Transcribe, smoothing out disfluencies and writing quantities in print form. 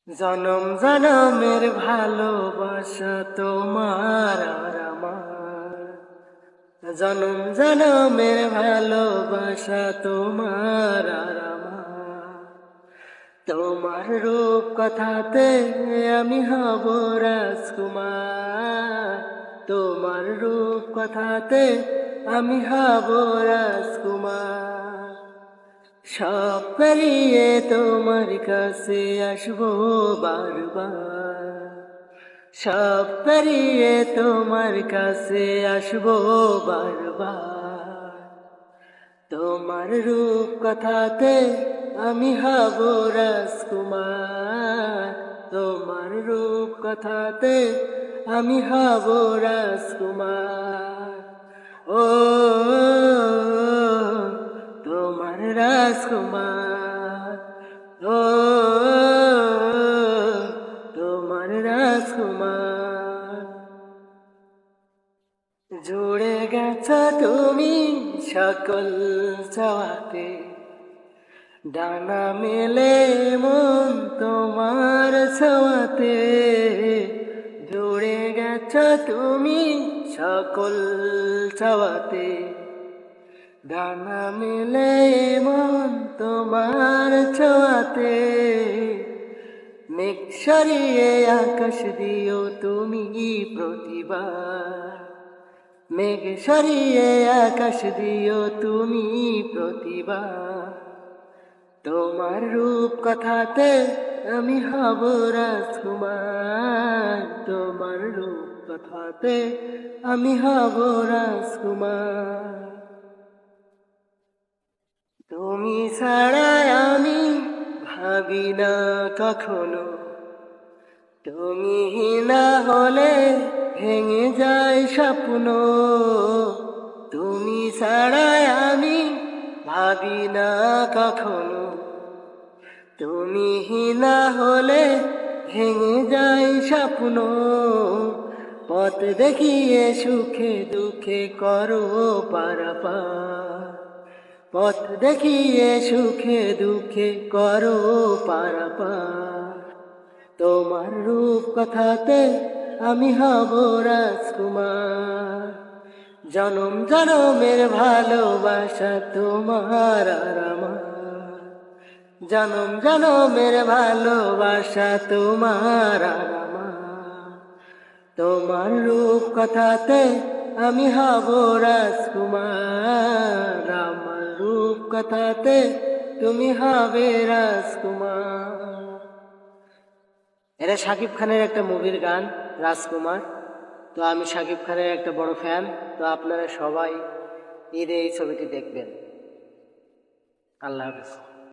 জনম জনমের ভালোবাসা তোমার আর আমার, জনম জনমের ভালোবাসা তোমার আর আমার। তোমার রূপ কথাতে আমি হব রাজকুমার, তোমার রূপ কথাতে আমি হব রাজকুমার। সব পেরিয়ে তোমার কাছে আসবো বারবার, সব পেরিয়ে তোমার কাছে আসবো বারবার। তোমার রূপ কথাতে আমি হব রাজকুমার, তোমার রূপ কথাতে আমি হব রাজকুমার। ও তোমার রাজকুমার, ও তোমার রাজকুমার। জুড়ে গেছ তুমি সকল চাওয়াতে, ডানা মেলে মন তোমার ছোঁয়াতে। জুড়ে গেছ তুমি সকল চাওয়াতে, ডানা মেলে মন তোমার ছোঁয়াতে। মেঘ সরিয়ে আকাশ দিও তুমি প্রতিবার, মেঘ সরিয়ে আকাশ দিও তুমি প্রতিবার। তোমার রূপ কথাতে আমি হব রাজকুমার, তোমার রূপ কথাতে আমি হব রাজকুমার। তুমি ছাড়া আমি ভাবি না কখনো, তুমি না হলে ভেঙে যায় স্বপ্ন। তুমি ছাড়া আমি ভাবি না কখনো, তুমি না হলে ভেঙে যায় স্বপ্ন। পথ দেখিয়ে সুখে দুঃখে করো পারাপার, পথ দেখিয়ে সুখে দুঃখে করো পারাপার। তোমার রূপ কথাতে আমি হব রাজকুমার, জনম জনমের ভালোবাসা তোমার আর আমার, জনম জনমের ভালোবাসা তোমার আর আমার। তোমার রূপ কথাতে আমি হব রাজকুমার, আমার রূপ কথাতে তুমি হবে রাজকুমার। এটা শাকিব খানের একটা মুভির গান রাজকুমার। তো আমি শাকিব খানের একটা বড় ফ্যান, তো আপনারা সবাই ঈদে এই ছবিটি দেখবেন। আল্লাহ হাফেজ।